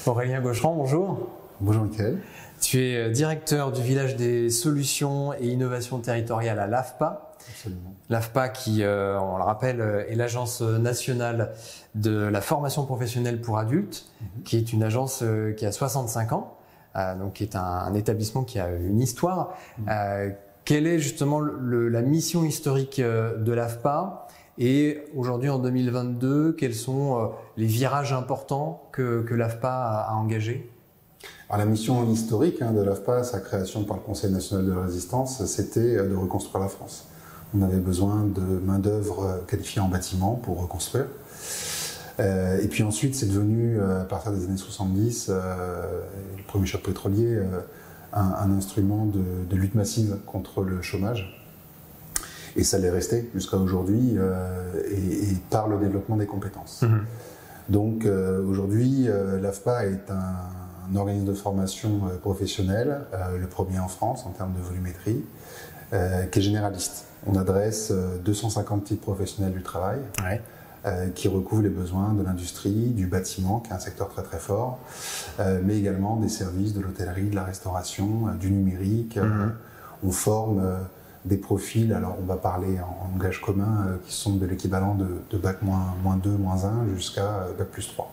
Aurélien Gaucherand, bonjour. Bonjour Michael. Tu es directeur du village des solutions et innovations territoriales à l'AFPA. Absolument. L'AFPA qui, on le rappelle, est l'agence nationale de la formation professionnelle pour adultes, qui est une agence qui a 65 ans, donc qui est un établissement qui a une histoire. Quelle est justement la mission historique de l'AFPA? Et aujourd'hui, en 2022, quels sont les virages importants que l'AFPA a engagés? Alors, la mission historique de l'AFPA, sa création par le Conseil national de la résistance, c'était de reconstruire la France. On avait besoin de main-d'œuvre qualifiée en bâtiment pour reconstruire. Et puis ensuite, c'est devenu, à partir des années 70, le premier choc pétrolier, un instrument de lutte massive contre le chômage. Et ça l'est resté jusqu'à aujourd'hui, et par le développement des compétences. Donc aujourd'hui, l'AFPA est un organisme de formation professionnelle, le premier en France en termes de volumétrie, qui est généraliste. On adresse 250 types professionnels du travail, qui recouvrent les besoins de l'industrie, du bâtiment, qui est un secteur très très fort, mais également des services, de l'hôtellerie, de la restauration, du numérique. On forme des profils, alors on va parler en langage commun, qui sont de l'équivalent de bac -2, -1 jusqu'à bac +3.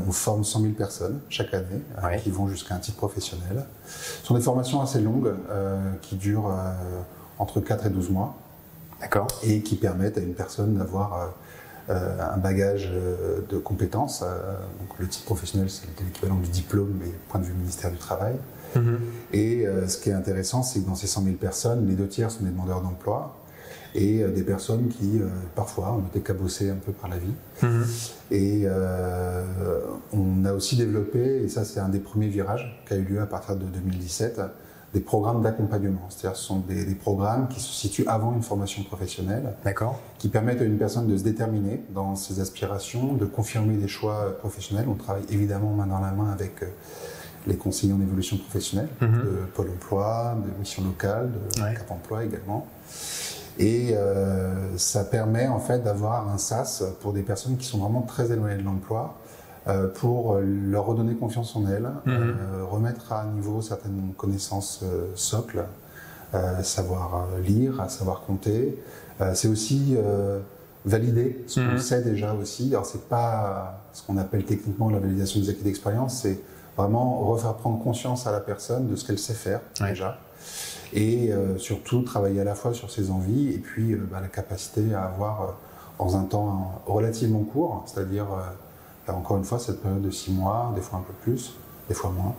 On forme 100 000 personnes chaque année, qui vont jusqu'à un titre professionnel. Ce sont des formations assez longues, qui durent entre 4 et 12 mois. D'accord. Et qui permettent à une personne d'avoir un bagage de compétences. Donc le titre professionnel, c'est l'équivalent du diplôme, mais point de vue ministère du Travail. Et ce qui est intéressant, c'est que dans ces 100 000 personnes, les 2 tiers sont des demandeurs d'emploi et des personnes qui, parfois, ont été cabossées un peu par la vie. Et on a aussi développé, et ça c'est un des premiers virages qui a eu lieu à partir de 2017, des programmes d'accompagnement. C'est-à-dire ce sont des programmes qui se situent avant une formation professionnelle, qui permettent à une personne de se déterminer dans ses aspirations, de confirmer des choix professionnels. On travaille évidemment main dans la main avec les conseillers en évolution professionnelle, de Pôle emploi, de Mission locale, de Cap emploi également. Et ça permet en fait d'avoir un SAS pour des personnes qui sont vraiment très éloignées de l'emploi, pour leur redonner confiance en elles, remettre à niveau certaines connaissances socles, savoir lire, savoir compter. C'est aussi valider ce qu'on sait déjà aussi. Alors c'est pas ce qu'on appelle techniquement la validation des acquis d'expérience, c'est vraiment refaire prendre conscience à la personne de ce qu'elle sait faire déjà. Et surtout travailler à la fois sur ses envies et puis la capacité à avoir dans un temps relativement court, c'est-à-dire encore une fois cette période de 6 mois, des fois un peu plus, des fois moins,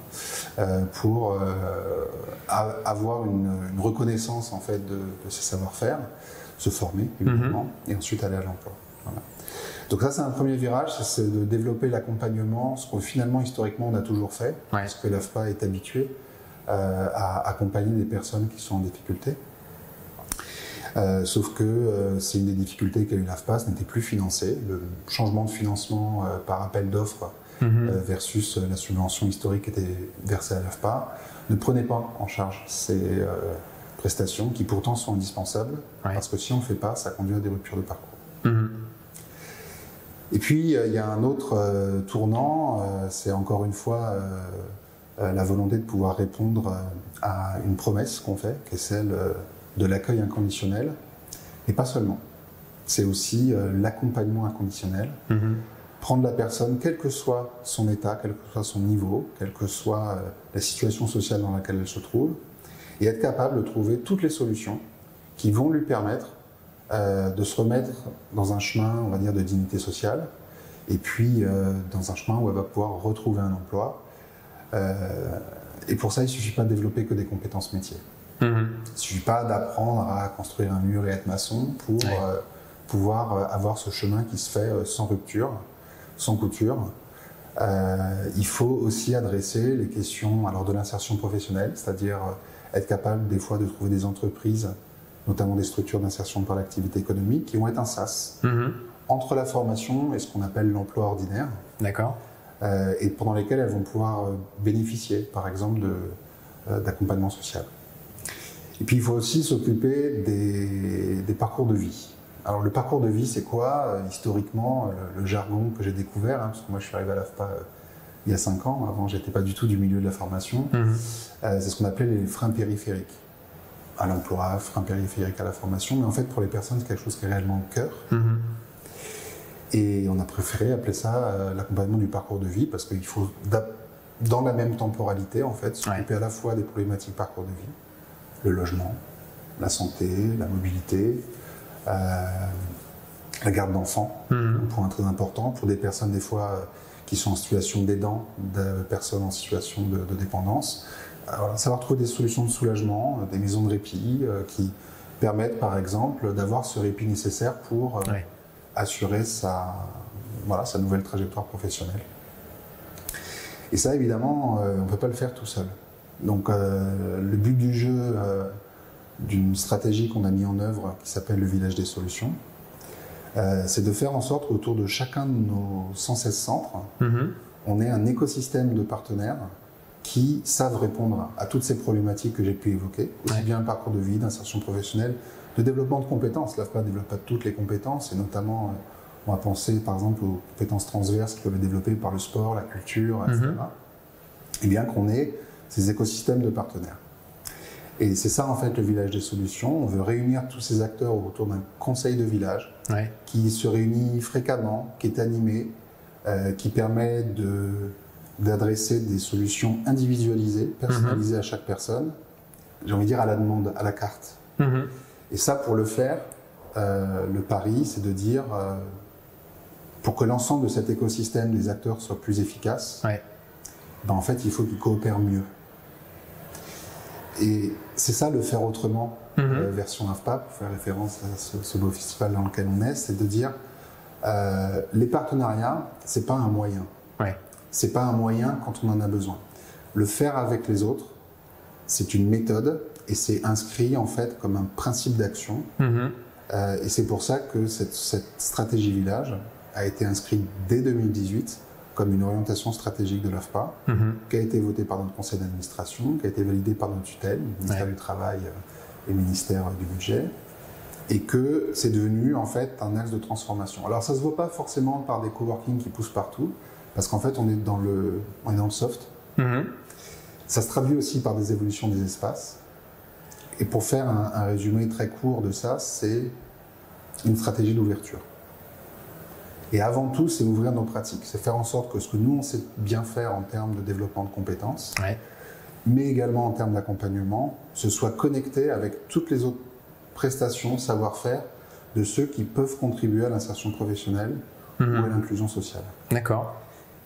pour avoir une reconnaissance en fait de ses savoir-faire, se former évidemment et ensuite aller à l'emploi. Voilà. Donc ça c'est un premier virage, c'est de développer l'accompagnement, ce qu'on finalement historiquement on a toujours fait, parce que l'AFPA est habituée à accompagner des personnes qui sont en difficulté. Sauf que c'est une des difficultés qu'a eu l'AFPA, ce n'était plus financé. Le changement de financement par appel d'offres versus la subvention historique qui était versée à l'AFPA ne prenait pas en charge ces prestations qui pourtant sont indispensables, parce que si on ne le fait pas, ça conduit à des ruptures de parcours. Et puis il y a un autre tournant, c'est encore une fois la volonté de pouvoir répondre à une promesse qu'on fait, qui est celle de l'accueil inconditionnel, et pas seulement. C'est aussi l'accompagnement inconditionnel. Prendre la personne, quel que soit son état, quel que soit son niveau, quelle que soit la situation sociale dans laquelle elle se trouve, et être capable de trouver toutes les solutions qui vont lui permettre de se remettre dans un chemin, on va dire, de dignité sociale, et puis dans un chemin où elle va pouvoir retrouver un emploi. Et pour ça, il ne suffit pas de développer que des compétences métiers. Il ne suffit pas d'apprendre à construire un mur et être maçon pour pouvoir avoir ce chemin qui se fait sans rupture, sans couture. Il faut aussi adresser les questions de l'insertion professionnelle, c'est-à-dire être capable des fois de trouver des entreprises, notamment des structures d'insertion par l'activité économique, qui vont être un SAS entre la formation et ce qu'on appelle l'emploi ordinaire. Et pendant lesquelles elles vont pouvoir bénéficier, par exemple, d'accompagnement social. Et puis il faut aussi s'occuper des parcours de vie. Alors le parcours de vie, c'est quoi? Historiquement, le jargon que j'ai découvert, parce que moi je suis arrivé à l'AFPA il y a 5 ans, avant j'étais pas du tout du milieu de la formation, c'est ce qu'on appelait les freins périphériques à l'emploi, freins périphériques à la formation, mais en fait pour les personnes c'est quelque chose qui est réellement au cœur. Et on a préféré appeler ça l'accompagnement du parcours de vie, parce qu'il faut, dans la même temporalité, en fait, s'occuper à la fois des problématiques parcours de vie, le logement, la santé, la mobilité, la garde d'enfants, un point très important pour des personnes des fois qui sont en situation d'aidant, de personnes en situation de dépendance. Voilà, savoir trouver des solutions de soulagement, des maisons de répit qui permettent par exemple d'avoir ce répit nécessaire pour assurer sa nouvelle trajectoire professionnelle. Et ça, évidemment, on ne peut pas le faire tout seul. Donc, le but du jeu, d'une stratégie qu'on a mis en œuvre, qui s'appelle le village des solutions, c'est de faire en sorte qu'autour de chacun de nos 116 centres, on ait un écosystème de partenaires qui savent répondre à toutes ces problématiques que j'ai pu évoquer, aussi bien le parcours de vie, d'insertion professionnelle, de développement de compétences. L'AFPA ne développe pas toutes les compétences, et notamment, on va penser par exemple aux compétences transverses qui peuvent être développées par le sport, la culture, etc. Et bien qu'on ait ces écosystèmes de partenaires. Et c'est ça en fait le village des solutions. On veut réunir tous ces acteurs autour d'un conseil de village qui se réunit fréquemment, qui est animé, qui permet d'adresser des solutions individualisées, personnalisées à chaque personne, j'ai envie de dire à la demande, à la carte. Et ça, pour le faire, le pari, c'est de dire, pour que l'ensemble de cet écosystème des acteurs soit plus efficace, en fait, il faut qu'ils coopèrent mieux. Et c'est ça, le faire autrement, version AFPA, pour faire référence à ce beau festival dans lequel on est, c'est de dire, les partenariats, c'est pas un moyen. C'est pas un moyen quand on en a besoin. Le faire avec les autres, c'est une méthode, et c'est inscrit en fait comme un principe d'action. Et c'est pour ça que cette stratégie village a été inscrite dès 2018 comme une orientation stratégique de l'AFPA, qui a été votée par notre conseil d'administration, qui a été validée par notre tutelle, le ministère du Travail et le ministère du Budget, et que c'est devenu en fait un axe de transformation. Alors ça ne se voit pas forcément par des coworking qui poussent partout, parce qu'en fait on est dans le soft. Ça se traduit aussi par des évolutions des espaces. Et pour faire un résumé très court de ça, c'est une stratégie d'ouverture. Et avant tout, c'est ouvrir nos pratiques. C'est faire en sorte que ce que nous, on sait bien faire en termes de développement de compétences, mais également en termes d'accompagnement, se soit connecté avec toutes les autres prestations, savoir-faire de ceux qui peuvent contribuer à l'insertion professionnelle ou à l'inclusion sociale. D'accord.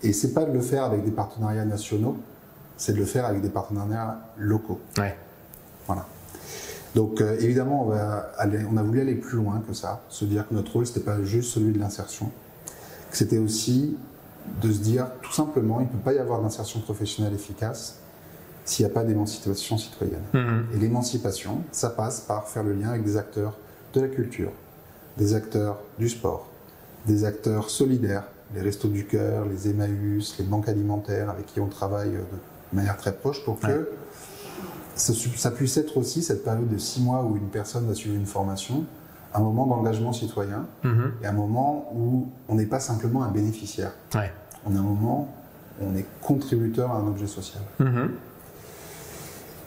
Et c'est pas de le faire avec des partenariats nationaux, c'est de le faire avec des partenariats locaux. Voilà. Donc évidemment, on a voulu aller plus loin que ça, se dire que notre rôle, c'était pas juste celui de l'insertion, que c'était aussi de se dire, tout simplement, il ne peut pas y avoir d'insertion professionnelle efficace s'il n'y a pas d'émancipation citoyenne. Et l'émancipation, ça passe par faire le lien avec des acteurs de la culture, des acteurs du sport, des acteurs solidaires, les Restos du Cœur, les Emmaüs, les banques alimentaires avec qui on travaille de manière très proche pour que ça puisse être aussi cette période de 6 mois où une personne va suivre une formation, un moment d'engagement citoyen et un moment où on n'est pas simplement un bénéficiaire. On a un moment où on est contributeur à un objet social.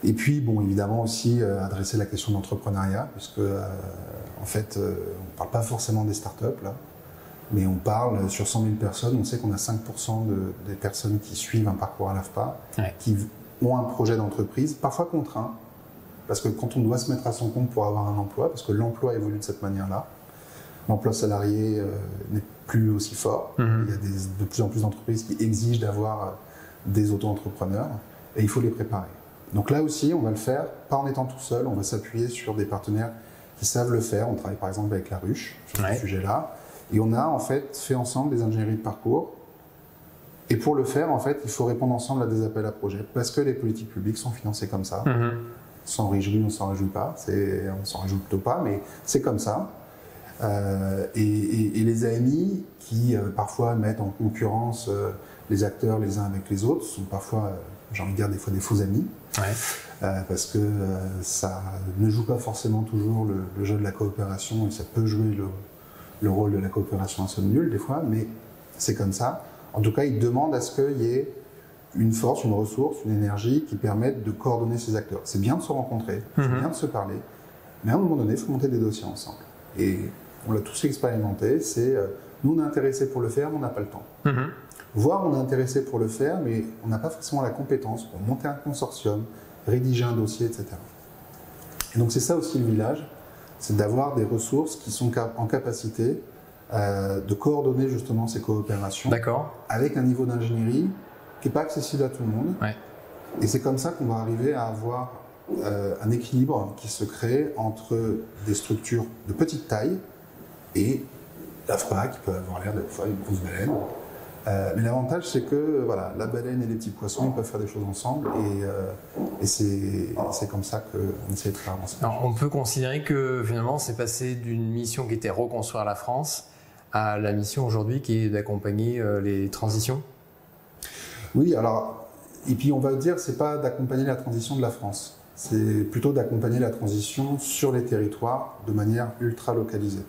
Et puis, bon, évidemment aussi adresser la question de l'entrepreneuriat, puisque en fait, on ne parle pas forcément des startups là, mais on parle sur 100 000 personnes, on sait qu'on a 5% des personnes qui suivent un parcours à l'AFPA, qui ont un projet d'entreprise, parfois contraint, parce que quand on doit se mettre à son compte pour avoir un emploi, parce que l'emploi évolue de cette manière-là, l'emploi salarié n'est plus aussi fort, il y a de plus en plus d'entreprises qui exigent d'avoir des auto-entrepreneurs, et il faut les préparer. Donc là aussi, on va le faire, pas en étant tout seul, on va s'appuyer sur des partenaires qui savent le faire, on travaille par exemple avec La Ruche, sur ce sujet-là, et on a en fait fait ensemble des ingénieries de parcours. Et pour le faire, en fait, il faut répondre ensemble à des appels à projets, parce que les politiques publiques sont financées comme ça. On s'en réjouit, on s'en réjouit pas, on s'en réjouit plutôt pas, mais c'est comme ça. Et les AMI qui parfois mettent en concurrence les acteurs les uns avec les autres sont parfois j'ai envie de dire des fois des faux amis, parce que ça ne joue pas forcément toujours le jeu de la coopération, et ça peut jouer le rôle de la coopération à somme nulle des fois, mais c'est comme ça. En tout cas, ils demandent à ce qu'il y ait une force, une ressource, une énergie qui permette de coordonner ces acteurs. C'est bien de se rencontrer, c'est bien de se parler, mais à un moment donné, il faut monter des dossiers ensemble. Et on l'a tous expérimenté, c'est nous on est intéressés pour le faire, mais on n'a pas le temps. Voire on est intéressé pour le faire, mais on n'a pas forcément la compétence pour monter un consortium, rédiger un dossier, etc. Et donc c'est ça aussi le village, c'est d'avoir des ressources qui sont en capacité de coordonner justement ces coopérations avec un niveau d'ingénierie qui n'est pas accessible à tout le monde. Et c'est comme ça qu'on va arriver à avoir un équilibre qui se crée entre des structures de petite taille et l'AFPA qui peut avoir l'air d'être une grosse baleine. Mais l'avantage, c'est que voilà, la baleine et les petits poissons, ils peuvent faire des choses ensemble et c'est comme ça qu'on essaie de faire avancer. Alors, on peut considérer que finalement, c'est passé d'une mission qui était reconstruire la France à la mission aujourd'hui qui est d'accompagner les transitions. Oui, alors, et puis on va dire, c'est pas d'accompagner la transition de la France, c'est plutôt d'accompagner la transition sur les territoires de manière ultra localisée.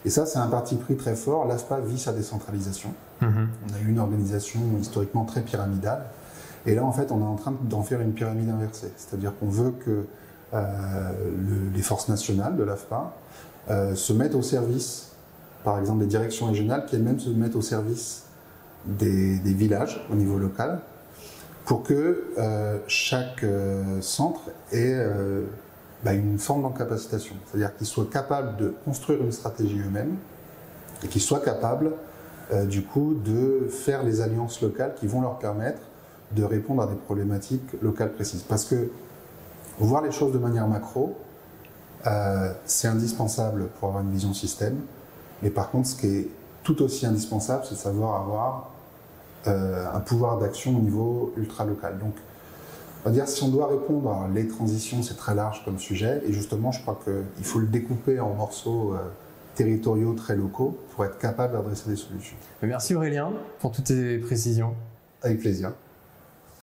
Et ça, c'est un parti pris très fort. L'AFPA vit sa décentralisation. On a eu une organisation historiquement très pyramidale. Et là, en fait, on est en train d'en faire une pyramide inversée. C'est-à-dire qu'on veut que les forces nationales de l'AFPA se mettent au service, par exemple, des directions régionales, qui elles-mêmes se mettent au service des villages au niveau local, pour que chaque centre ait une forme d'encapacitation. C'est-à-dire qu'ils soient capables de construire une stratégie eux-mêmes et qu'ils soient capables, du coup, de faire les alliances locales qui vont leur permettre de répondre à des problématiques locales précises. Parce que voir les choses de manière macro, c'est indispensable pour avoir une vision système. Mais par contre, ce qui est tout aussi indispensable, c'est de savoir avoir un pouvoir d'action au niveau ultra-local. Donc, on va dire, si on doit répondre à les transitions, c'est très large comme sujet. Et justement, je crois qu'il faut le découper en morceaux territoriaux très locaux pour être capable d'adresser des solutions. Merci Aurélien pour toutes ces précisions. Avec plaisir.